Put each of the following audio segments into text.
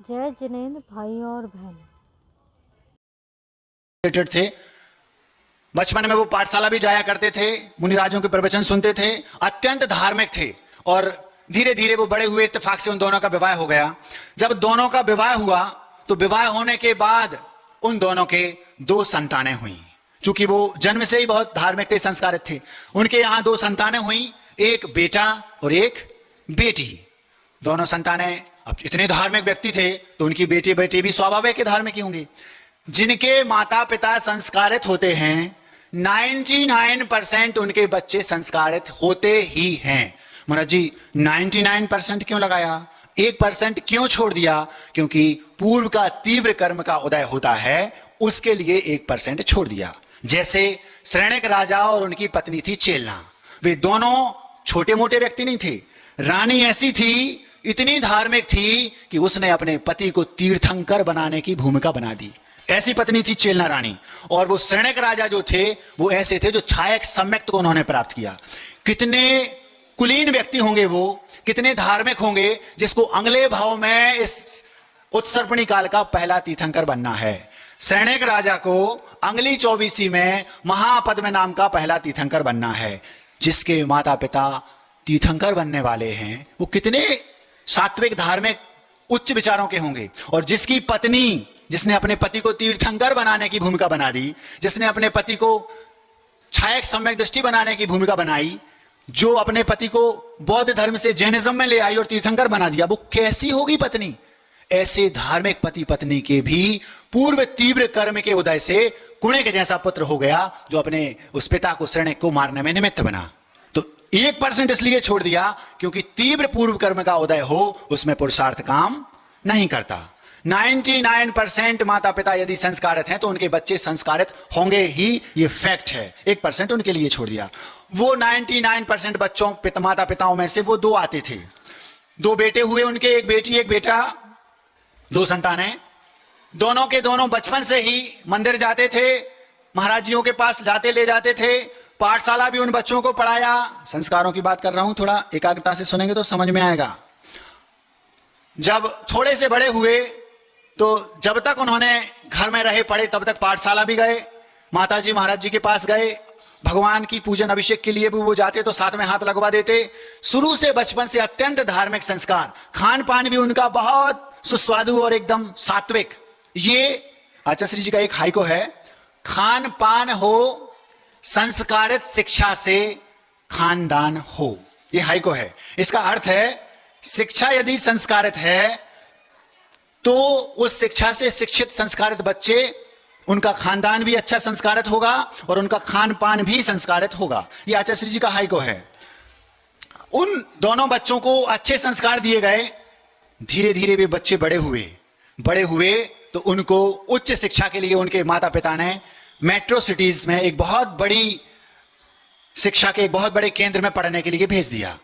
जय जिनेंद्र भाई और बहन थे। बचपन में वो पाठशाला भी जाया करते थे, मुनिराजों के प्रवचन सुनते थे, अत्यंत धार्मिक थे और धीरे धीरे वो बड़े हुए, इत्तेफाक से उन दोनों का विवाह हो गया। जब दोनों का विवाह हुआ तो विवाह होने के बाद उन दोनों के 2 संतानें हुई। चूंकि वो जन्म से ही बहुत धार्मिक थे, संस्कारित थे, उनके यहां 2 संतानें हुई, एक बेटा और एक बेटी। दोनों संतानें अब इतने धार्मिक व्यक्ति थे तो उनकी बेटी बेटी भी स्वाभाविक के धार्मिक ही होंगे। जिनके माता पिता संस्कारित होते हैं 99% उनके बच्चे संस्कारित होते ही हैं। महाराज जी 99% क्यों लगाया, 1% क्यों छोड़ दिया? क्योंकि पूर्व का तीव्र कर्म का उदय होता है, उसके लिए 1% छोड़ दिया। जैसे श्रेणिक राजा और उनकी पत्नी थी चेलना, वे दोनों छोटे मोटे व्यक्ति नहीं थे। रानी ऐसी थी, इतनी धार्मिक थी कि उसने अपने पति को तीर्थंकर बनाने की भूमिका बना दी। ऐसी पत्नी थी चेलना रानी। और वो श्रेणिक राजा जो थे वो ऐसे थे जो छायक सम्यक्त को उन्होंने प्राप्त किया। कितने कुलीन व्यक्ति होंगे वो, कितने धार्मिक होंगे जिसको अगले भाव में इस उत्सर्पणी काल का पहला तीर्थंकर बनना है। श्रेणिक राजा को अंगली 24 में महापद्म नाम का पहला तीर्थंकर बनना है। जिसके माता पिता तीर्थंकर बनने वाले हैं वो कितने सात्विक धार्मिक उच्च विचारों के होंगे। और जिसकी पत्नी, जिसने अपने पति को तीर्थंकर बनाने की भूमिका बना दी, जिसने अपने पति को छायक सम्यक दृष्टि बनाने की भूमिका बनाई, जो अपने पति को बौद्ध धर्म से जैनिज्म में ले आई और तीर्थंकर बना दिया, वो कैसी होगी पत्नी? ऐसे धार्मिक पति पत्नी के भी पूर्व तीव्र कर्म के उदय से कुणे के जैसा पुत्र हो गया जो अपने उस पिता को श्रेणिक को मारने में निमित्त बना। तो 1% इसलिए छोड़ दिया क्योंकि तीव्र पूर्व कर्म का उदय हो, उसमें पुरुषार्थ काम नहीं करता। 99% माता पिता यदि संस्कारित हैं तो उनके बच्चे संस्कारित होंगे ही, ये फैक्ट है। 1% उनके लिए छोड़ दिया। वो 99% बच्चों माता पिताओं में से वो 2 आते थे। 2 बेटे हुए उनके, एक बेटी एक बेटा, 2 संतानें। दोनों के दोनों बचपन से ही मंदिर जाते थे, महाराज जियों के पास जाते ले जाते थे, पाठशाला भी उन बच्चों को पढ़ाया। संस्कारों की बात कर रहा हूं, थोड़ा एकाग्रता से सुनेंगे तो समझ में आएगा। जब थोड़े से बड़े हुए तो जब तक उन्होंने घर में रहे पढ़े तब तक पाठशाला भी गए, माताजी महाराज जी के पास गए, भगवान की पूजन अभिषेक के लिए भी वो जाते तो साथ में हाथ लगवा देते। शुरू से बचपन से अत्यंत धार्मिक संस्कार, खान पान भी उनका बहुत सुस्वादु और एकदम सात्विक। ये आचार्य श्री जी का एक हाइको है, खान पान हो संस्कारित शिक्षा से खानदान हो। ये हाइको है। इसका अर्थ है शिक्षा यदि संस्कारित है तो उस शिक्षा से शिक्षित संस्कारित बच्चे, उनका खानदान भी अच्छा संस्कारित होगा और उनका खान पान भी संस्कारित होगा। यह आचार्य श्री जी का हाइको है। उन दोनों बच्चों को अच्छे संस्कार दिए गए। धीरे धीरे वे बच्चे बड़े हुए तो उनको उच्च शिक्षा के लिए उनके माता पिता ने मेट्रो सिटीज में एक बहुत बड़ी शिक्षा के एक बहुत बड़े केंद्र में पढ़ने के लिए भेज दिया।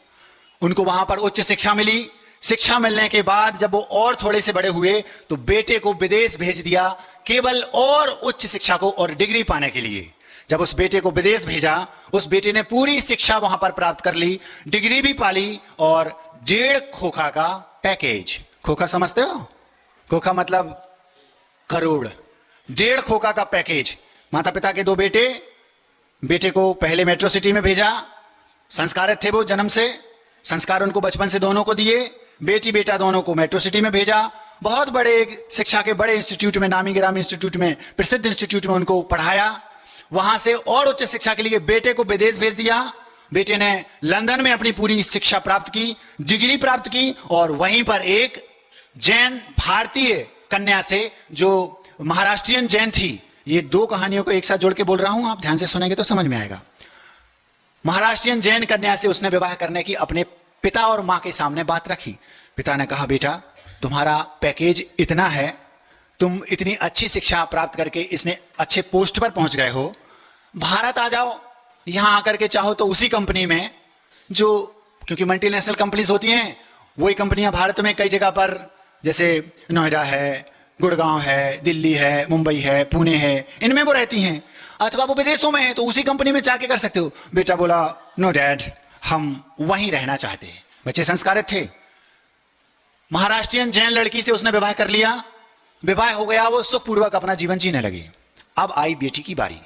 उनको वहां पर उच्च शिक्षा मिली। शिक्षा मिलने के बाद जब वो और थोड़े से बड़े हुए तो बेटे को विदेश भेज दिया, केवल और उच्च शिक्षा को और डिग्री पाने के लिए। जब उस बेटे को विदेश भेजा, उस बेटे ने पूरी शिक्षा वहां पर प्राप्त कर ली, डिग्री भी पाली और 1.5 खोखा का पैकेज। खोखा समझते हो? खोखा मतलब करोड़। 1.5 खोखा का पैकेज। माता पिता के 2 बेटे को पहले मेट्रो सिटी में भेजा। संस्कारित थे वो जन्म से, संस्कार उनको बचपन से दोनों को दिए। बेटी बेटा दोनों को मेट्रो सिटी में भेजा। बहुत बड़े शिक्षा के बड़े इंस्टीट्यूट में, नामी गिरामी इंस्टीट्यूट में, प्रसिद्ध इंस्टीट्यूट में उनको पढ़ाया। वहां से और उच्च शिक्षा के लिए बेटे को विदेश भेज दिया। बेटे ने लंदन में अपनी पूरी शिक्षा प्राप्त की, डिग्री प्राप्त की और वहीं पर एक जैन भारतीय कन्या से जो महाराष्ट्रियन जैन थी, ये 2 कहानियों को एक साथ जोड़ के बोल रहा हूं, आप ध्यान से सुनेंगे तो समझ में आएगा। महाराष्ट्रियन जैन कन्या से उसने विवाह करने की अपने पिता और मां के सामने बात रखी। पिता ने कहा, बेटा तुम्हारा पैकेज इतना है, तुम इतनी अच्छी शिक्षा प्राप्त करके इसने अच्छे पोस्ट पर पहुंच गए हो, भारत आ जाओ। यहां आकर के चाहो तो उसी कंपनी में, जो क्योंकि मल्टीनेशनल कंपनीज होती हैं, वही कंपनियां भारत में कई जगह पर, जैसे नोएडा है, गुड़गांव है, दिल्ली है, मुंबई है, पुणे है, इनमें वो रहती हैं। अथवा वो विदेशों में है तो उसी कंपनी में जाके कर सकते हो। बेटा बोला, नो डैड, हम वहीं रहना चाहते हैं। बच्चे संस्कारित थे। महाराष्ट्रियन जैन लड़की से उसने विवाह कर लिया, विवाह हो गया, वो सुखपूर्वक अपना जीवन जीने लगी। अब आई बेटी की बारी।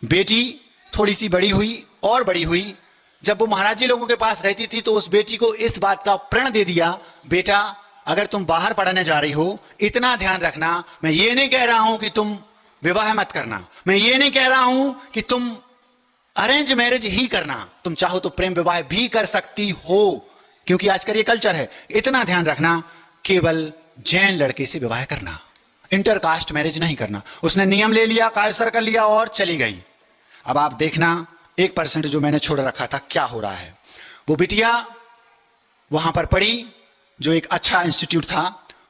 बेटी थोड़ी सी बड़ी हुई और बड़ी हुई। जब वो महाराज जी लोगों के पास रहती थी तो उस बेटी को इस बात का प्रण दे दिया, बेटा अगर तुम बाहर पढ़ने जा रही हो, इतना ध्यान रखना, मैं ये नहीं कह रहा हूं कि तुम विवाह मत करना, मैं ये नहीं कह रहा हूं कि तुम अरेंज मैरिज ही करना, तुम चाहो तो प्रेम विवाह भी कर सकती हो, क्योंकि आजकल ये कल्चर है। इतना ध्यान रखना, केवल जैन लड़के से विवाह करना, इंटरकास्ट मैरिज नहीं करना। उसने नियम ले लिया, कायसर कर लिया और चली गई। अब आप देखना 1% जो मैंने छोड़ रखा था क्या हो रहा है। वो बिटिया वहां पर पढ़ी, जो एक अच्छा इंस्टीट्यूट था।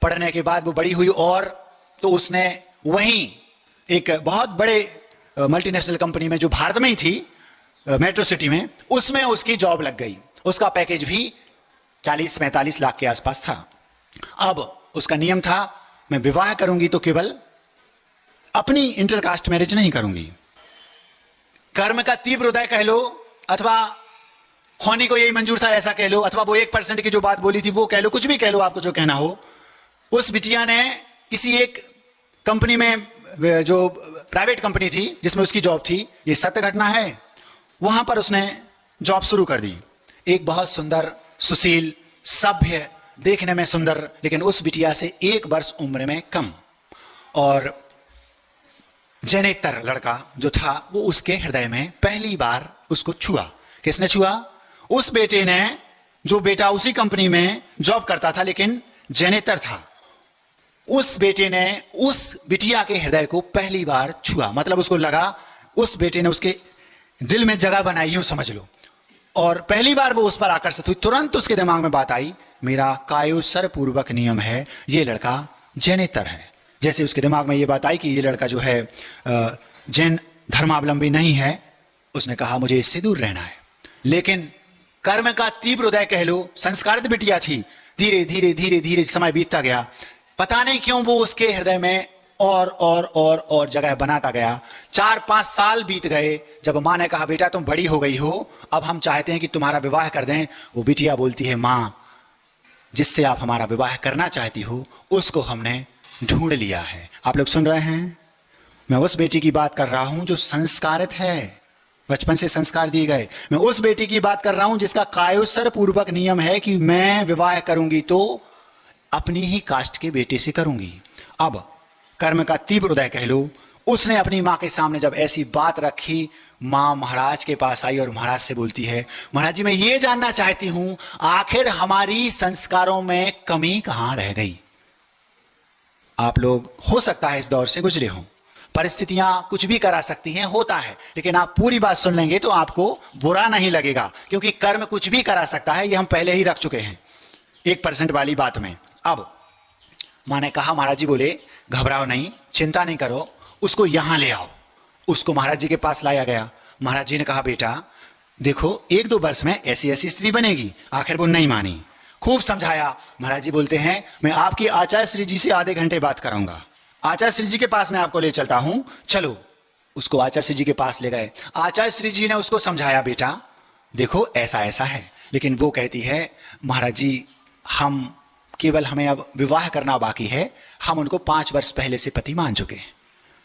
पढ़ने के बाद वो बड़ी हुई और तो उसने वहीं एक बहुत बड़े मल्टीनेशनल कंपनी में, जो भारत में ही थी, मेट्रो सिटी में, उसमें उसकी जॉब लग गई। उसका पैकेज भी 40-45 लाख के आसपास था। अब उसका नियम था, मैं विवाह करूंगी तो केवल अपनी इंटरकास्ट मैरिज नहीं करूंगी। कर्म का तीव्र उदय कह लो, अथवा खोनी को यही मंजूर था ऐसा कह लो, अथवा वो 1% की जो बात बोली थी वो कह लो, कुछ भी कह लो आपको जो कहना हो। उस बिटिया ने किसी एक कंपनी में, जो प्राइवेट कंपनी थी जिसमें उसकी जॉब थी, ये सत्य घटना है, वहां पर उसने जॉब शुरू कर दी। एक बहुत सुंदर, सुशील, सभ्य, देखने में सुंदर, लेकिन उस बिटिया से 1 वर्ष उम्र में कम और जैनेतर लड़का जो था, वो उसके हृदय में पहली बार उसको छुआ। किसने छुआ? उस बेटे ने, जो बेटा उसी कंपनी में जॉब करता था लेकिन जैनेतर था। उस बेटे ने उस बिटिया के हृदय को पहली बार छुआ, मतलब उसको लगा, उस बेटे ने उसके दिल में जगह बनाई, यूं समझ लो। और पहली बार वो उस पर आकर्षित हुई। तुरंत उसके दिमाग में बात आई, मेरा कायोसर पूर्वक नियम है, ये लड़का जैनेतर है। जैसे उसके दिमाग में ये बात आई कि ये लड़का जो है जैन धर्मावलंबी नहीं है, उसने कहा मुझे इससे दूर रहना है। लेकिन कर्म का तीव्र उदय कह लो, संस्कारित बिटिया थी। धीरे धीरे धीरे धीरे समय बीतता गया, पता नहीं क्यों वो उसके हृदय में और जगह बनाता गया। 4-5 साल बीत गए। जब माँ ने कहा बेटा तुम बड़ी हो गई हो, अब हम चाहते हैं कि तुम्हारा विवाह कर दें, वो बिटिया बोलती है, माँ जिससे आप हमारा विवाह करना चाहती हो उसको हमने ढूंढ लिया है। आप लोग सुन रहे हैं? मैं उस बेटी की बात कर रहा हूं जो संस्कारित है, बचपन से संस्कार दिए गए। मैं उस बेटी की बात कर रहा हूं जिसका कायोसर पूर्वक नियम है कि मैं विवाह करूंगी तो अपनी ही कास्ट के बेटे से करूंगी। अब कर्म का तीव्र उदय कह लो, उसने अपनी माँ के सामने जब ऐसी बात रखी, माँ महाराज के पास आई और महाराज से बोलती है, महाराज जी मैं ये जानना चाहती हूं आखिर हमारी संस्कारों में कमी कहां रह गई। आप लोग हो सकता है इस दौर से गुजरे हों, परिस्थितियां कुछ भी करा सकती हैं, होता है, लेकिन आप पूरी बात सुन लेंगे तो आपको बुरा नहीं लगेगा, क्योंकि कर्म कुछ भी करा सकता है, ये हम पहले ही रख चुके हैं 1% वाली बात में। अब माँ ने कहा, महाराज जी बोले घबराओ नहीं, चिंता नहीं करो, उसको यहां ले आओ। उसको महाराज जी के पास लाया गया। महाराज जी ने कहा बेटा देखो 1-2 वर्ष में ऐसी ऐसी स्त्री बनेगी। आखिर वो नहीं मानी, खूब समझाया। महाराज जी बोलते हैं मैं आपकी आचार्य श्री जी से आधे घंटे बात कराऊंगा, आचार्य श्री जी के पास मैं आपको ले चलता हूं, चलो। उसको आचार्य श्री जी के पास ले गए। आचार्य श्री जी ने उसको समझाया बेटा देखो ऐसा ऐसा है, लेकिन वो कहती है महाराज जी हम केवल हमें अब विवाह करना बाकी है, हम उनको 5 वर्ष पहले से पति मान चुके हैं।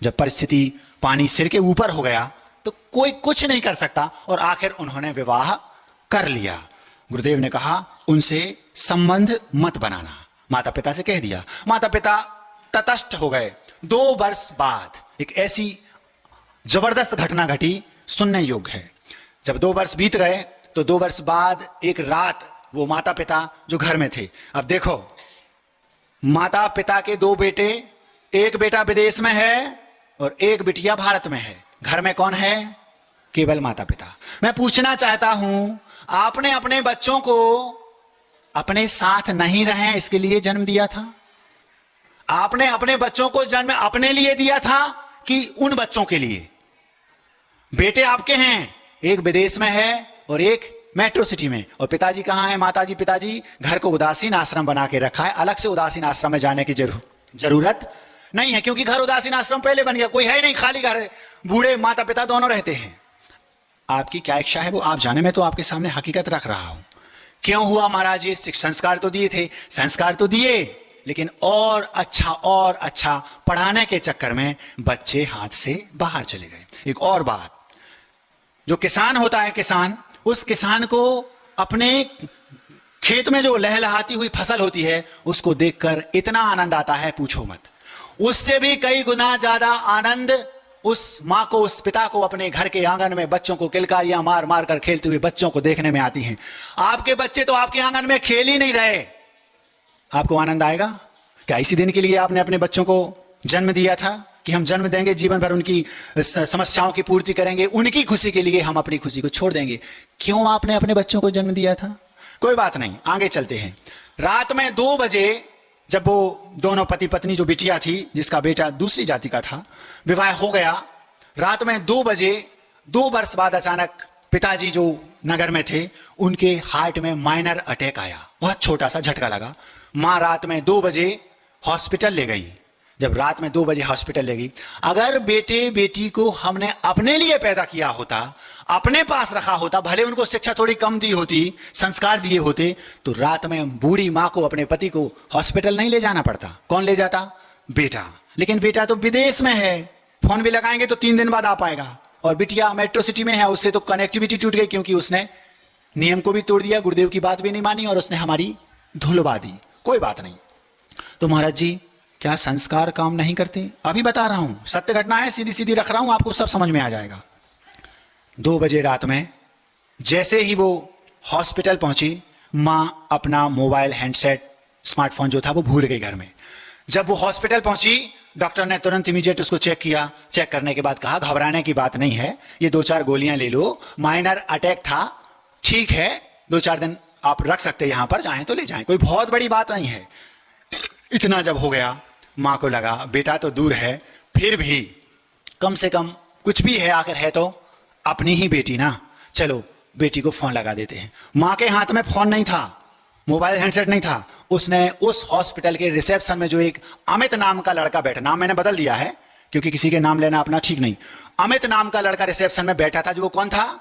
जब परिस्थिति पानी सिर के ऊपर हो गया तो कोई कुछ नहीं कर सकता और आखिर उन्होंने विवाह कर लिया। गुरुदेव ने कहा उनसे संबंध मत बनाना, माता पिता से कह दिया। माता पिता तटस्थ हो गए। 2 वर्ष बाद एक ऐसी जबरदस्त घटना घटी, सुनने योग्य है। जब 2 वर्ष बीत गए तो 2 वर्ष बाद एक रात वो माता पिता जो घर में थे, अब देखो माता पिता के 2 बेटे, एक बेटा विदेश में है और एक बिटिया भारत में है। घर में कौन है? केवल माता पिता। मैं पूछना चाहता हूं आपने अपने बच्चों को अपने साथ नहीं रहे इसके लिए जन्म दिया था? आपने अपने बच्चों को जन्म अपने लिए दिया था कि उन बच्चों के लिए? बेटे आपके हैं, एक विदेश में है और एक मेट्रो सिटी में, और पिताजी कहां है? माताजी पिताजी घर को उदासीन आश्रम बना के रखा है। अलग से उदासीन आश्रम में जाने की जरूरत नहीं है, क्योंकि घर उदासीन आश्रम पहले बन गया, कोई है नहीं, खाली घर है, बूढ़े माता पिता दोनों रहते हैं। आपकी क्या इच्छा है वो आप जाने, में तो आपके सामने हकीकत रख रहा हूं। क्यों हुआ महाराज? ये संस्कार तो दिए थे, संस्कार तो दिए, लेकिन और अच्छा पढ़ाने के चक्कर में बच्चे हाथ से बाहर चले गए। एक और बात, जो किसान होता है, किसान, उस किसान को अपने खेत में जो लहलहाती हुई फसल होती है उसको देखकर इतना आनंद आता है, पूछो मत। उससे भी कई गुना ज्यादा आनंद उस माँ को, उस पिता को अपने घर के आंगन में बच्चों को किलकारियां मार मार कर खेलते हुए बच्चों को देखने में आती हैं। आपके बच्चे तो आपके आंगन में खेल ही नहीं रहे, आपको आनंद आएगा क्या? इसी दिन के लिए आपने अपने बच्चों को जन्म दिया था कि हम जन्म देंगे, जीवन भर उनकी समस्याओं की पूर्ति करेंगे, उनकी खुशी के लिए हम अपनी खुशी को छोड़ देंगे। क्यों आपने अपने बच्चों को जन्म दिया था? कोई बात नहीं, आगे चलते हैं। रात में 2 बजे जब वो दोनों पति पत्नी, जो बिटिया थी जिसका बेटा दूसरी जाति का था, विवाह हो गया, रात में 2 बजे 2 वर्ष बाद अचानक पिताजी जो नगर में थे उनके हार्ट में माइनर अटैक आया, बहुत छोटा सा झटका लगा। माँ रात में 2 बजे हॉस्पिटल ले गई। जब रात में 2 बजे हॉस्पिटल ले गई, अगर बेटे बेटी को हमने अपने लिए पैदा किया होता, अपने पास रखा होता, भले उनको शिक्षा थोड़ी कम दी होती, संस्कार दिए होते, तो रात में बूढ़ी माँ को, अपने पति को हॉस्पिटल नहीं ले जाना पड़ता। कौन ले जाता? बेटा। लेकिन बेटा तो विदेश में है, फोन भी लगाएंगे तो 3 दिन बाद आ पाएगा, और बिटिया मेट्रो सिटी में है, उससे तो कनेक्टिविटी टूट गई, क्योंकि उसने नियम को भी तोड़ दिया, गुरुदेव की बात भी नहीं मानी और उसने हमारी धुलवा दी। कोई बात नहीं। तो महाराज जी, क्या संस्कार काम नहीं करते? अभी बता रहा हूं, सत्य घटना है, सीधी सीधी रख रहा हूं, आपको सब समझ में आ जाएगा। 2 बजे रात में जैसे ही वो हॉस्पिटल पहुंची, माँ अपना मोबाइल, हैंडसेट, स्मार्टफोन जो था वो भूल गई घर में। जब वो हॉस्पिटल पहुंची, डॉक्टर ने तुरंत इमीडिएट उसको चेक किया। चेक करने के बाद कहा, घबराने की बात नहीं है, ये 2-4 गोलियां ले लो, माइनर अटैक था, ठीक है, 2-4 दिन आप रख सकते हैं, यहां पर चाहें तो ले जाएं, कोई बहुत बड़ी बात नहीं है। इतना जब हो गया, माँ को लगा बेटा तो दूर है, फिर भी कम से कम कुछ भी है, आखिर है तो अपनी ही बेटी ना, चलो बेटी को फोन लगा देते हैं। माँ के हाथ में फोन नहीं था, मोबाइल हैंडसेट नहीं था, उसने उस हॉस्पिटल के रिसेप्शन में जो एक अमित नाम का लड़का बैठा, नाम मैंने बदल दिया है क्योंकि किसी के नाम लेना अपना ठीक नहीं, अमित नाम का लड़का रिसेप्शन में बैठा था, जो वो कौन था?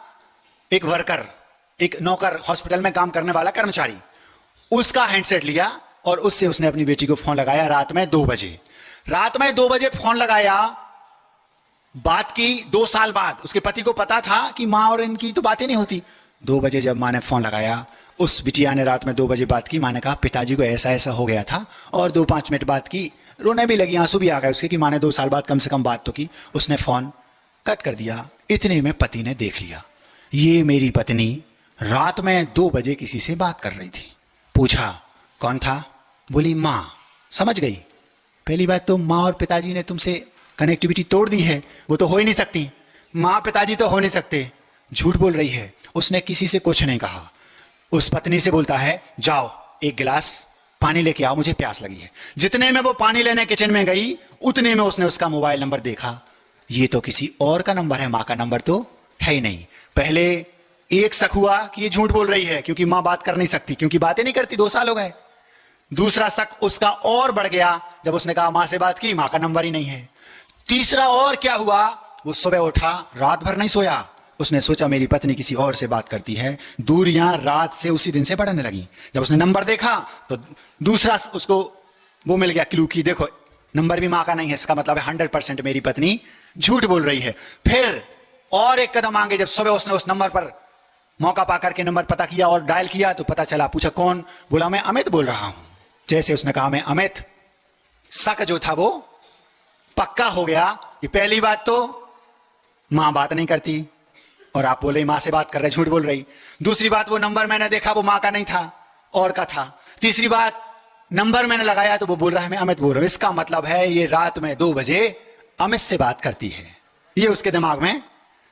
एक वर्कर, एक नौकर, हॉस्पिटल में काम करने वाला कर्मचारी। उसका हैंडसेट लिया और उससे उसने अपनी बेटी को फोन लगाया रात में 2 बजे। रात में 2 बजे फोन लगाया, बात की 2 साल बाद। उसके पति को पता था कि माँ और इनकी तो बातें नहीं होती। 2 बजे जब माँ ने फोन लगाया, उस बिटिया ने रात में 2 बजे बात की। माँ ने कहा पिताजी को ऐसा ऐसा हो गया था, और 2-5 मिनट बात की, रोने भी लगी, आंसू भी आ गए उसके कि माँ ने 2 साल बाद कम से कम बात तो की। उसने फोन कट कर दिया। इतने में पति ने देख लिया, ये मेरी पत्नी रात में 2 बजे किसी से बात कर रही थी। पूछा कौन था? बोली माँ। समझ गई, पहली बात तो माँ और पिताजी ने तुमसे कनेक्टिविटी तोड़ दी है, वो तो हो ही नहीं सकती, माँ पिताजी तो हो नहीं सकते, झूठ बोल रही है। उसने किसी से कुछ नहीं कहा। उस पत्नी से बोलता है जाओ 1 गिलास पानी लेके आओ, मुझे प्यास लगी है। जितने में वो पानी लेने किचन में गई, उतने में उसने उसका मोबाइल नंबर देखा। ये तो किसी और का नंबर है, माँ का नंबर तो है ही नहीं। पहले एक शक हुआ कि ये झूठ बोल रही है क्योंकि माँ बात कर नहीं सकती, क्योंकि बातें नहीं करती, 2 साल हो गए। दूसरा शक उसका और बढ़ गया जब उसने कहा माँ से बात की, माँ का नंबर ही नहीं है। तीसरा और क्या हुआ, वो सुबह उठा, रात भर नहीं सोया। उसने सोचा मेरी पत्नी किसी और से बात करती है। दूरियां रात से उसी दिन से बढ़ने लगी। जब उसने नंबर देखा तो दूसरा उसको वो मिल गया क्लू की, देखो नंबर भी माँ का नहीं है, इसका मतलब है 100% मेरी पत्नी झूठ बोल रही है। फिर और एक कदम आगे, जब सुबह उसने उस नंबर पर मौका पाकर के नंबर पता किया और डायल किया तो पता चला। पूछा कौन? बोला मैं अमित बोल रहा हूं। जैसे उसने कहा मैं अमित, शक जो था वो पक्का हो गया कि पहली बात तो मां बात नहीं करती और आप बोले मां से बात कर रहे, झूठ बोल रही। दूसरी बात, वो नंबर मैंने देखा वो मां का नहीं था, और का था। तीसरी बात, नंबर मैंने लगाया तो वो बोल रहा है मैं अमित बोल रहा हूं, इसका मतलब है ये रात में 2 बजे अमित से बात करती है। ये उसके दिमाग में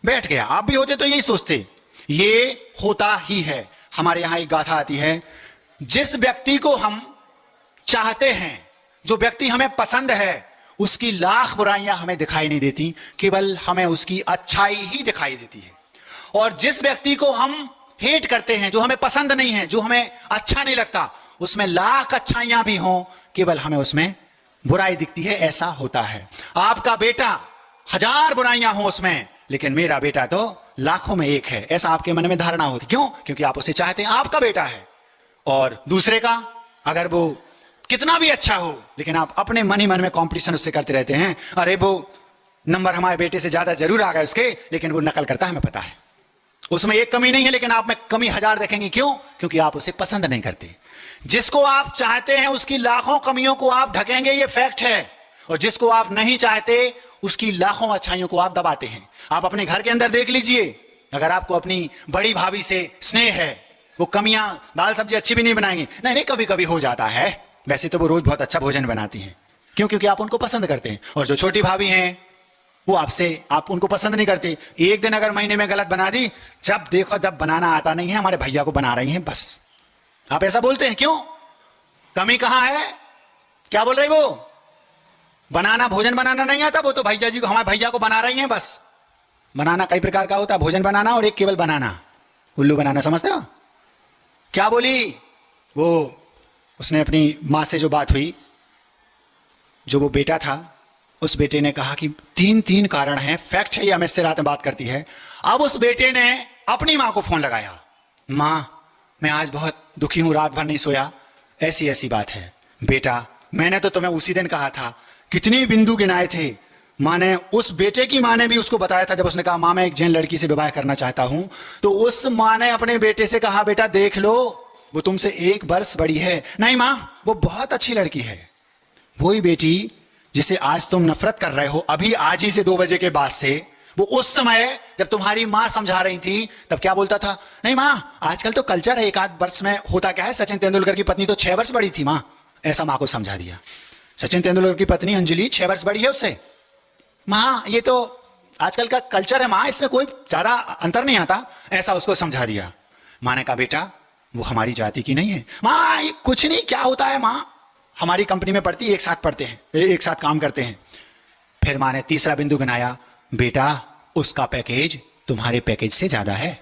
बैठ गया। आप भी होते तो यही सोचते। ये होता ही है। हमारे यहां एक गाथा आती है, जिस व्यक्ति को हम चाहते हैं, जो व्यक्ति हमें पसंद है, उसकी लाख बुराइयां हमें दिखाई नहीं देती, केवल हमें उसकी अच्छाई ही दिखाई देती है। और जिस व्यक्ति को हम हेट करते हैं, जो हमें पसंद नहीं है, जो हमें अच्छा नहीं लगता, उसमें लाख अच्छाइयां भी हों, केवल हमें उसमें बुराई दिखती है। ऐसा होता है। आपका बेटा 1000 बुराइयां हों उसमें, लेकिन मेरा बेटा तो लाखों में एक है, ऐसा आपके मन में धारणा होती। क्यों? क्योंकि आप उसे चाहते हैं, आपका बेटा है। और दूसरे का अगर वो कितना भी अच्छा हो, लेकिन आप अपने मन ही मन में कंपटीशन उससे करते रहते हैं, अरे वो नंबर हमारे बेटे से ज्यादा जरूर आ गए उसके, लेकिन वो नकल करता है, हमें पता है उसमें एक कमी नहीं है, लेकिन आप में कमी 1000 देखेंगे। क्यों? क्योंकि आप उसे पसंद नहीं करते। जिसको आप चाहते हैं उसकी लाखों कमियों को आप ढकेंगे, ये फैक्ट है, और जिसको आप नहीं चाहते उसकी लाखों अच्छाइयों को आप दबाते हैं। आप अपने घर के अंदर देख लीजिए, अगर आपको अपनी बड़ी भाभी से स्नेह है, वो कमियां, दाल सब्जी अच्छी भी नहीं बनाएंगी, नहीं नहीं कभी कभी हो जाता है, वैसे तो वो रोज बहुत अच्छा भोजन बनाती हैं। क्यों? क्योंकि आप उनको पसंद करते हैं। और जो छोटी भाभी हैं वो आप उनको पसंद नहीं करते। एक दिन अगर महीने में गलत बना दी, जब देखो जब बनाना आता नहीं है, हमारे भैया को बना रही हैं बस, आप ऐसा बोलते हैं। क्यों? कमी कहां है? क्या बोल रही वो? बनाना, भोजन बनाना नहीं आता, वो तो भैया जी को, हमारे भैया को बना रही हैं बस। बनाना कई प्रकार का होता है, भोजन बनाना और एक केवल बनाना, उल्लू बनाना, समझते हो? क्या बोली वो? उसने अपनी माँ से जो बात हुई, जो वो बेटा था, उस बेटे ने कहा कि 3 कारण हैं, फैक्ट है ये, हमें से रात में बात करती है। अब उस बेटे ने अपनी माँ को फोन लगाया, माँ मैं आज बहुत दुखी हूं, रात भर नहीं सोया, ऐसी ऐसी बात है। बेटा मैंने तो तुम्हें उसी दिन कहा था, कितनी बिंदु गिनाए थे। माँ ने, उस बेटे की माँ ने भी उसको बताया था, जब उसने कहा माँ मैं एक जैन लड़की से विवाह करना चाहता हूं, तो उस माँ ने अपने बेटे से कहा बेटा देख लो, वो तुमसे 1 वर्ष बड़ी है। नहीं माँ, वो बहुत अच्छी लड़की है। वही बेटी जिसे आज तुम नफरत कर रहे हो, अभी आज ही से 2 बजे के बाद से, वो उस समय जब तुम्हारी माँ समझा रही थी तब क्या बोलता था, नहीं माँ आजकल तो कल्चर है, 1 आध वर्ष में होता क्या है, सचिन तेंदुलकर की पत्नी तो 6 वर्ष बड़ी थी माँ, ऐसा माँ को समझा दिया। सचिन तेंदुलकर की पत्नी अंजलि 6 वर्ष बड़ी है उससे। माँ ये तो आजकल का कल्चर है माँ, इसमें कोई ज्यादा अंतर नहीं आता, ऐसा उसको समझा दिया। माँ ने कहा बेटा वो हमारी जाति की नहीं है। माँ ये कुछ नहीं, क्या होता है माँ, हमारी कंपनी में पढ़ती, एक साथ पढ़ते हैं, एक साथ काम करते हैं। फिर माँ ने तीसरा बिंदु गिनाया, बेटा उसका पैकेज तुम्हारे पैकेज से ज्यादा है,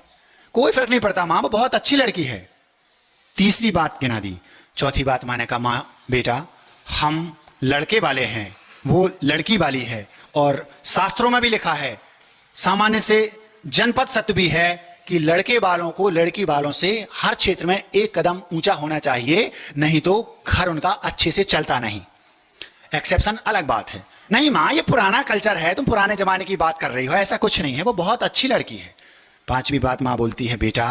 कोई फर्क नहीं पड़ता माँ, वो बहुत अच्छी लड़की है। तीसरी बात गिना दी। चौथी बात माँ ने कहा, माँ बेटा हम लड़के वाले हैं, वो लड़की वाली है, और शास्त्रों में भी लिखा है, सामान्य से जनपद सत्य भी है कि लड़के वालों को लड़की वालों से हर क्षेत्र में 1 कदम ऊंचा होना चाहिए, नहीं तो घर उनका अच्छे से चलता नहीं। एक्सेप्शन अलग बात है। नहीं माँ ये पुराना कल्चर है, तुम पुराने जमाने की बात कर रही हो, ऐसा कुछ नहीं है, वो बहुत अच्छी लड़की है। 5वीं बात माँ बोलती है, बेटा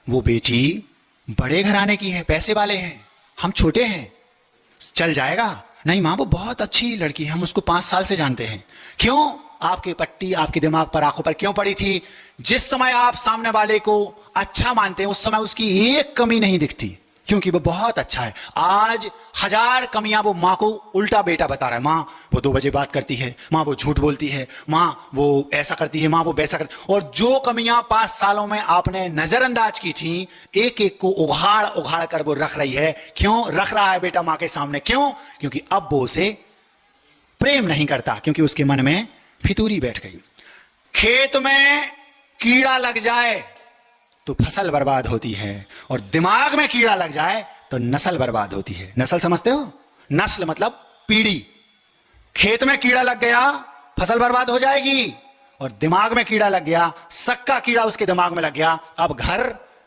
वो बेटी बड़े घराने की है, पैसे वाले हैं, हम छोटे हैं, चल जाएगा। नहीं माँ वो बहुत अच्छी लड़की है, हम उसको 5 साल से जानते हैं। क्यों? आपकी पट्टी आपके दिमाग पर, आंखों पर क्यों पड़ी थी? जिस समय आप सामने वाले को अच्छा मानते हैं उस समय उसकी एक कमी नहीं दिखती, क्योंकि वो बहुत अच्छा है। आज 1000 कमियां वो माँ को उल्टा बेटा बता रहा है, माँ वो 2 बजे बात करती है, माँ वो झूठ बोलती है, माँ वो ऐसा करती है, माँ वो वैसा करती। और जो कमियां 5 सालों में आपने नजरअंदाज की थी, एक एक को उघाड़ उघाड़ कर वो रख रही है। क्यों रख रहा है बेटा माँ के सामने? क्यों? क्योंकि अब वो उसे प्रेम नहीं करता, क्योंकि उसके मन में फितूरी बैठ गई। खेत में कीड़ा लग जाए तो फसल बर्बाद होती है, और दिमाग में कीड़ा लग जाए तो नस्ल बर्बाद होती है। नस्ल समझते हो? नस्ल मतलब पीढ़ी। खेत में कीड़ा लग गया फसल बर्बाद हो जाएगी, और दिमाग में कीड़ा लग गया, सक्का कीड़ा उसके दिमाग में लग गया, अब घर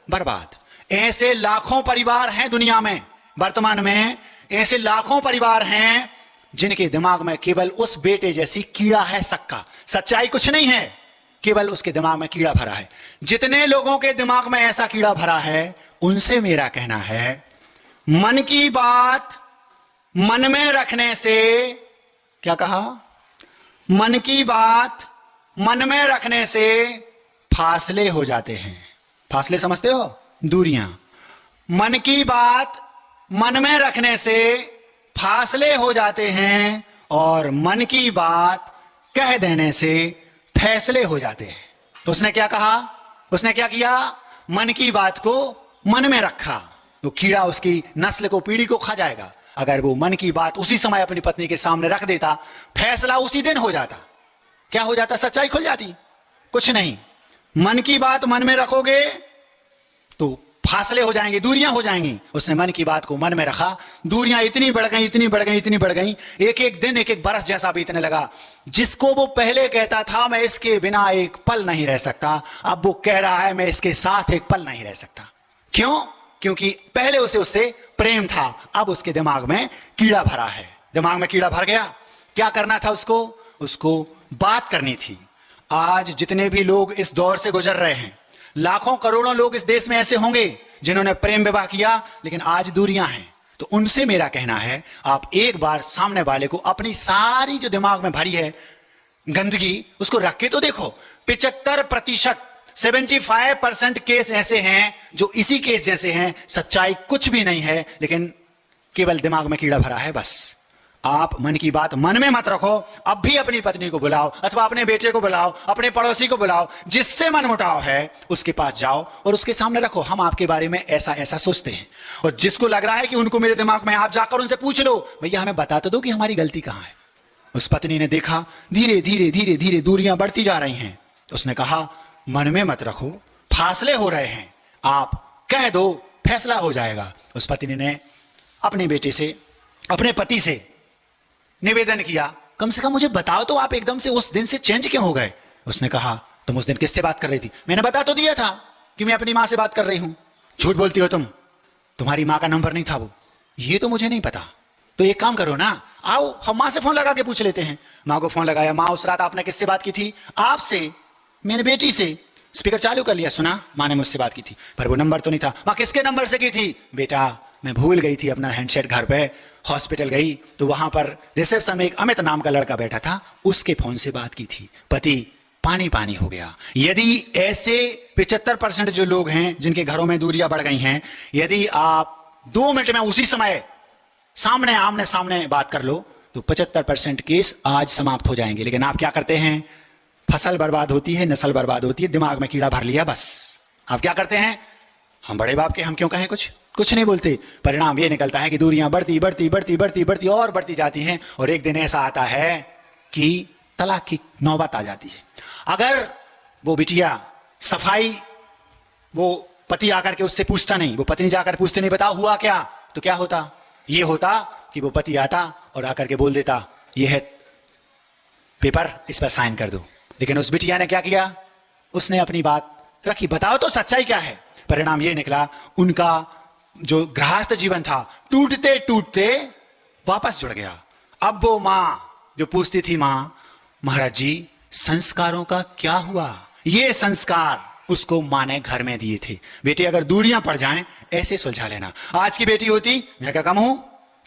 बर्बाद। ऐसे लाखों परिवार हैं दुनिया में, वर्तमान में ऐसे लाखों परिवार हैं जिनके दिमाग में केवल उस बेटे जैसी कीड़ा है, सक्का। सच्चाई कुछ नहीं है, केवल उसके दिमाग में कीड़ा भरा है। जितने लोगों के दिमाग में ऐसा कीड़ा भरा है, उनसे मेरा कहना है, मन की बात मन में रखने से, क्या कहा? मन की बात मन में रखने से फासले हो जाते हैं। फासले समझते हो? दूरियां। मन की बात मन में रखने से फासले हो जाते हैं, और मन की बात कह देने से फैसले हो जाते हैं। तो उसने क्या कहा? उसने क्या किया? मन की बात को मन में रखा, तो कीड़ा उसकी नस्ल को, पीढ़ी को खा जाएगा। अगर वो मन की बात उसी समय अपनी पत्नी के सामने रख देता, फैसला उसी दिन हो जाता। क्या हो जाता? सच्चाई खुल जाती। कुछ नहीं, मन की बात मन में रखोगे तो फासले हो जाएंगे, दूरियां हो जाएंगी। उसने मन की बात को मन में रखा, दूरियां इतनी बढ़ गई, इतनी बढ़ गई, इतनी बढ़ गई, एक एक दिन, एक एक बरस जैसा बीतने लगा। जिसको वो पहले कहता था मैं इसके बिना एक पल नहीं रह सकता, अब वो कह रहा है मैं इसके साथ एक पल नहीं रह सकता। क्यों? क्योंकि पहले उसे उससे प्रेम था, अब उसके दिमाग में कीड़ा भरा है। दिमाग में कीड़ा भर गया। क्या करना था उसको बात करनी थी। आज जितने भी लोग इस दौर से गुजर रहे हैं, लाखों करोड़ों लोग इस देश में ऐसे होंगे जिन्होंने प्रेम विवाह किया लेकिन आज दूरियां हैं। तो उनसे मेरा कहना है, आप एक बार सामने वाले को अपनी सारी जो दिमाग में भरी है गंदगी, उसको रख के तो देखो। 75%, 75% केस ऐसे हैं जो इसी केस जैसे हैं। सच्चाई कुछ भी नहीं है, लेकिन केवल दिमाग में कीड़ा भरा है बस। आप मन की बात मन में मत रखो। अब भी अपनी पत्नी को बुलाओ, अथवा अपने बेटे को बुलाओ, अपने पड़ोसी को बुलाओ, जिससे मन मुटाव है उसके पास जाओ और उसके सामने रखो, हम आपके बारे में ऐसा ऐसा सोचते हैं। और जिसको लग रहा है कि उनको मेरे दिमाग में, आप जाकर उनसे पूछ लो, भैया हमें बता तो दो कि हमारी गलती कहां है। उस पत्नी ने देखा धीरे धीरे धीरे धीरे दूरियां बढ़ती जा रही हैं, तो उसने कहा मन में मत रखो, फासले हो रहे हैं, आप कह दो, फैसला हो जाएगा। उस पत्नी ने अपने बेटे से, अपने पति से निवेदन किया, कम से कम मुझे बताओ तो, आप एकदम से उस दिन से चेंज क्यों हो गए। उसने कहा तुम उस दिन किससे बात कर रही थी? मैंने बता तो दिया था कि मैं अपनी मां से बात कर रही हूं। झूठ बोलती हो तुम, तुम्हारी मां का नंबर नहीं था वो। ये तो मुझे नहीं पता। तो एक काम करो ना, आओ हम मां से फोन लगा के पूछ लेते हैं। मां को फोन लगाया, मां उस रात आपने किससे बात की थी? आपसे, मेरे बेटी से। स्पीकर चालू कर लिया, सुना मां ने मुझसे बात की थी, पर वो नंबर तो नहीं था। मां किसके नंबर से की थी? बेटा मैं भूल गई थी अपना हैंडसेट घर पे, हॉस्पिटल गई तो वहां पर रिसेप्शन में एक अमित नाम का लड़का बैठा था, उसके फोन से बात की थी। पति पानी पानी हो गया। यदि ऐसे 75% जो लोग हैं जिनके घरों में दूरियां बढ़ गई हैं, यदि आप 2 मिनट में उसी समय सामने आमने सामने बात कर लो तो 75% केस आज समाप्त हो जाएंगे। लेकिन आप क्या करते हैं? फसल बर्बाद होती है, नस्ल बर्बाद होती है, दिमाग में कीड़ा भर लिया बस। आप क्या करते हैं? हम बड़े बाप के, हम क्यों कहें, कुछ नहीं बोलते। परिणाम ये निकलता है कि दूरियां बढ़ती बढ़ती बढ़ती बढ़ती बढ़ती और बढ़ती जाती हैं, और एक दिन ऐसा आता है कि तलाक की नौबत आ जाती है। अगर वो बिटिया सफाई, वो पति आकर के उससे पूछता नहीं, वो पत्नी जाकर पूछते नहीं बताओ हुआ क्या, तो क्या होता? ये होता कि वो पति आता और आकर के बोल देता ये है पेपर, इस पर साइन कर दो। लेकिन उस बिटिया ने क्या किया? उसने अपनी बात रखी, बताओ तो सच्चाई क्या है। परिणाम ये निकला, उनका जो गृहस्थ जीवन था टूटते टूटते वापस जुड़ गया। अब वो मां जो पूछती थी, मां महाराज जी संस्कारों का क्या हुआ? ये संस्कार उसको मां ने घर में दिए थे। बेटी अगर दूरियां पड़ जाएं ऐसे सुलझा लेना। आज की बेटी होती, मैं क्या कम हूं,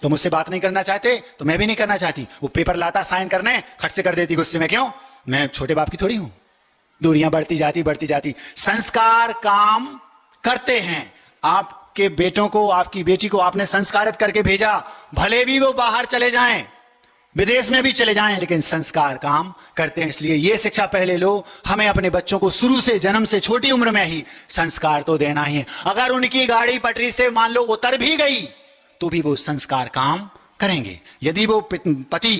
तो मुझसे बात नहीं करना चाहते तो मैं भी नहीं करना चाहती। वो पेपर लाता साइन करने, खट से कर देती गुस्से में, क्यों? मैं छोटे बाप की थोड़ी हूं। दूरियां बढ़ती जाती बढ़ती जाती। संस्कार काम करते हैं। आपके बेटों को, आपकी बेटी को आपने संस्कारित करके भेजा, भले भी वो बाहर चले जाएं, विदेश में भी चले जाएं, लेकिन संस्कार काम करते हैं। इसलिए ये शिक्षा पहले लो, हमें अपने बच्चों को शुरू से, जन्म से, छोटी उम्र में ही संस्कार तो देना ही है। अगर उनकी गाड़ी पटरी से मान लो उतर भी गई तो भी वो संस्कार काम करेंगे। यदि वो पति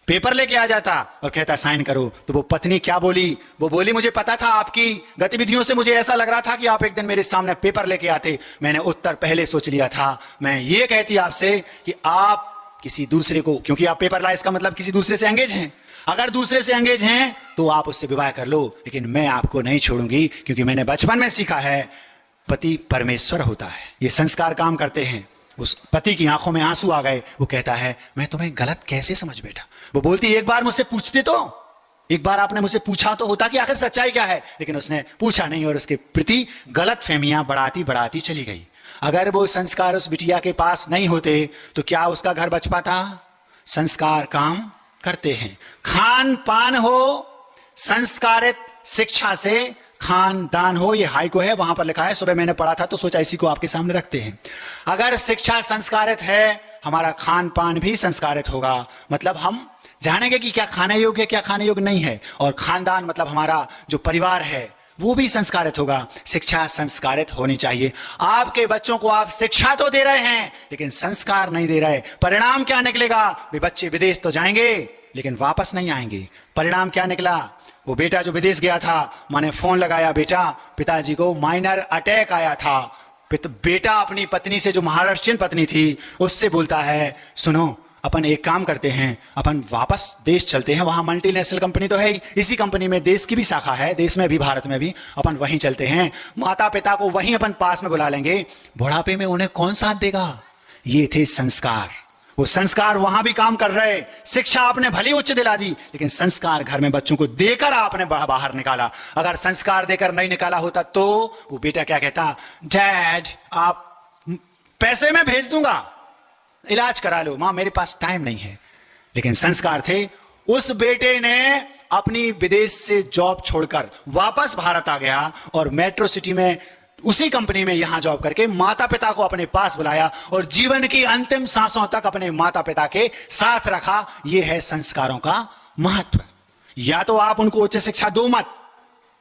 पेपर लेके आ जाता और कहता साइन करो, तो वो पत्नी क्या बोली? वो बोली मुझे पता था, आपकी गतिविधियों से मुझे ऐसा लग रहा था कि आप एक दिन मेरे सामने पेपर लेके आते, मैंने उत्तर पहले सोच लिया था। मैं ये कहती आपसे कि आप किसी दूसरे को, क्योंकि आप पेपर लाए इसका मतलब किसी दूसरे से एंगेज हैं, अगर दूसरे से एंगेज हैं तो आप उससे विवाह कर लो, लेकिन मैं आपको नहीं छोड़ूंगी, क्योंकि मैंने बचपन में सीखा है पति परमेश्वर होता है। ये संस्कार काम करते हैं। उस पति की आंखों में आंसू आ गए। वो कहता है मैं तुम्हें गलत कैसे समझ बैठा। वो बोलती एक बार मुझसे पूछते तो, एक बार आपने मुझसे पूछा तो होता कि आखिर सच्चाई क्या है, लेकिन उसने पूछा नहीं और उसके प्रति गलत फहमियां बढ़ाती बढ़ाती चली गई। अगर वो संस्कार उस बिटिया के पास नहीं होते तो क्या उसका घर बच पाता? संस्कार काम करते हैं। खान पान हो संस्कारित शिक्षा से, खानदान हो, ये हाइको है, वहां पर लिखा है, सुबह मैंने पढ़ा था तो सोचा इसी को आपके सामने रखते हैं। अगर शिक्षा संस्कारित है, हमारा खान पान भी संस्कारित होगा। मतलब हम जानेंगे कि क्या खाने योग्य क्या खाने योग्य नहीं है, और खानदान मतलब हमारा जो परिवार है वो भी संस्कारित होगा। शिक्षा संस्कारित होनी चाहिए। आपके बच्चों को आप शिक्षा तो दे रहे हैं लेकिन संस्कार नहीं दे रहे। परिणाम क्या निकलेगा? वे बच्चे विदेश तो जाएंगे लेकिन वापस नहीं आएंगे। परिणाम क्या निकला? वो बेटा जो विदेश गया था, मैंने फोन लगाया, बेटा पिताजी को माइनर अटैक आया था। बेटा अपनी पत्नी से, जो महाराष्ट्रियन पत्नी थी, उससे बोलता है सुनो अपन एक काम करते हैं, अपन वापस देश चलते हैं, वहां मल्टीनेशनल कंपनी तो है ही, इसी कंपनी में देश की भी शाखा है, देश में भी भारत में भी, अपन वहीं चलते हैं, माता पिता को वहीं अपन पास में बुला लेंगे, बुढ़ापे में उन्हें कौन साथ देगा। ये थे संस्कार। वो संस्कार वहां भी काम कर रहे। शिक्षा आपने भली उच्च दिला दी, लेकिन संस्कार घर में बच्चों को देकर आपने बाहर निकाला। अगर संस्कार देकर नहीं निकाला होता तो वो बेटा क्या कहता, डैड आप पैसे में भेज दूंगा, इलाज करा लो, मां मेरे पास टाइम नहीं है। लेकिन संस्कार थे। उस बेटे ने अपनी विदेश से जॉब छोड़कर वापस भारत आ गया और मेट्रो सिटी में उसी कंपनी में यहां जॉब करके माता पिता को अपने पास बुलाया और जीवन की अंतिम सांसों तक अपने माता पिता के साथ रखा। यह है संस्कारों का महत्व। या तो आप उनको उच्च शिक्षा दो मत,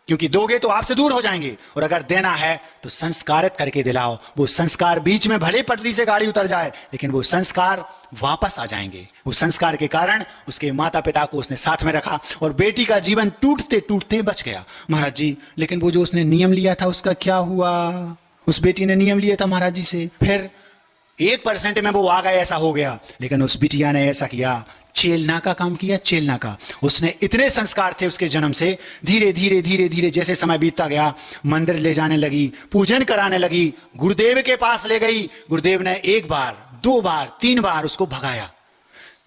क्योंकि दोगे तो आपसे दूर हो जाएंगे, और अगर देना है तो संस्कारित करके दिलाओ। वो संस्कार बीच में भले पटरी से गाड़ी उतर जाए, लेकिन वो संस्कार वापस आ जाएंगे। वो संस्कार के कारण उसके माता पिता को उसने साथ में रखा और बेटी का जीवन टूटते टूटते बच गया। महाराज जी, लेकिन वो जो उसने नियम लिया था उसका क्या हुआ? उस बेटी ने नियम लिया था महाराज जी से, फिर 1% में वो आ गए, ऐसा हो गया। लेकिन उस बिटिया ने ऐसा किया, चेलना का काम किया, चेलना का। उसने इतने संस्कार थे उसके जन्म से, धीरे धीरे धीरे धीरे जैसे समय बीतता गया, मंदिर ले जाने लगी, पूजन कराने लगी, गुरुदेव के पास ले गई। गुरुदेव ने 1 बार 2 बार 3 बार उसको भगाया।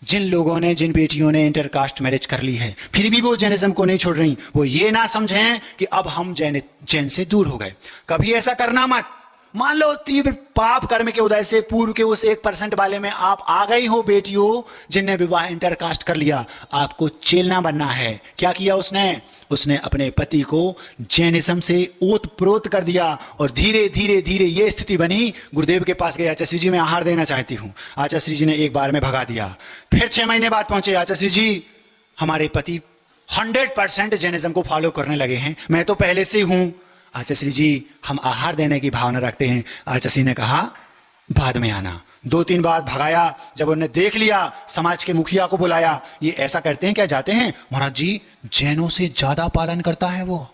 जिन लोगों ने, जिन बेटियों ने इंटरकास्ट मैरिज कर ली है, फिर भी वो जैनिज्म को नहीं छोड़ रही, वो ये ना समझें कि अब हम जैन से दूर हो गए। कभी ऐसा करना मत। मान लो तीव्र पाप कर्म के उदय से पूर्व के उस 1% वाले में आप आ गई हो बेटियों, जिनने विवाह इंटरकास्ट कर लिया, आपको चेलना बनना है। क्या किया उसने अपने पति को जैनिज्म से ओत प्रोत कर दिया और धीरे धीरे धीरे ये स्थिति बनी। गुरुदेव के पास गए, आचार्य जी मैं आहार देना चाहती हूँ। आचार्य जी ने 1 बार में भगा दिया। फिर 6 महीने बाद पहुंचे, आचार्य जी हमारे पति 100% जैनिज्म को फॉलो करने लगे हैं, मैं तो पहले से हूं। आचार्य जी हम आहार देने की भावना रखते हैं। आचार्य ने कहा बाद में आना। 2-3 बार भगाया। जब उन्होंने देख लिया, समाज के मुखिया को बुलाया। ये ऐसा करते हैं क्या, जाते हैं? महाराज जी जैनों से ज्यादा पालन करता है वो,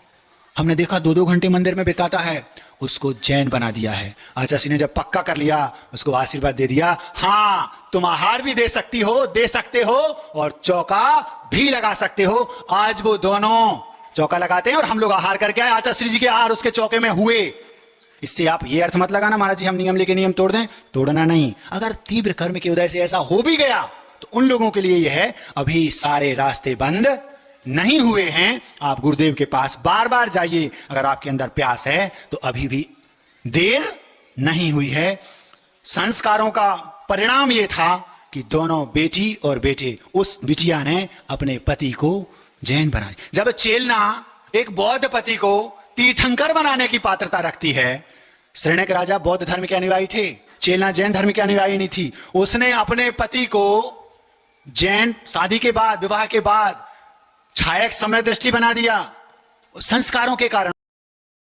हमने देखा 2-2 घंटे मंदिर में बिताता है। उसको जैन बना दिया है। आचार्य ने जब पक्का कर लिया, उसको आशीर्वाद दे दिया, हाँ तुम आहार भी दे सकते हो और चौका भी लगा सकते हो। आज वो दोनों चौका लगाते हैं और हम लोग आहार करके आए। आचार्य जी के आहार उसके चौके में हुए। इससे आप ये अर्थ मत लगाना महाराज जी हम नियम लेके नियम तोड़ दें, तोड़ना नहीं। अगर तीव्र कर्म के उदय से ऐसा हो भी गया तो उन लोगों के लिए यह है, अभी सारे रास्ते बंद नहीं हुए हैं। आप गुरुदेव के पास बार बार जाइए। अगर आपके अंदर प्यास है तो अभी भी देर नहीं हुई है। संस्कारों का परिणाम यह था कि दोनों बेटी और बेटे, उस बिटिया ने अपने पति को जैन बना। जब चेलना एक बौद्ध पति को तीर्थंकर बनाने की पात्रता रखती है, श्रेणक राजा बौद्ध धर्म के अनुयायी थे, चेलना जैन धर्म के अनुयायी नहीं थी। उसने अपने पति को जैन शादी के बाद, विवाह के बाद छायक समय दृष्टि बना दिया संस्कारों के कारण।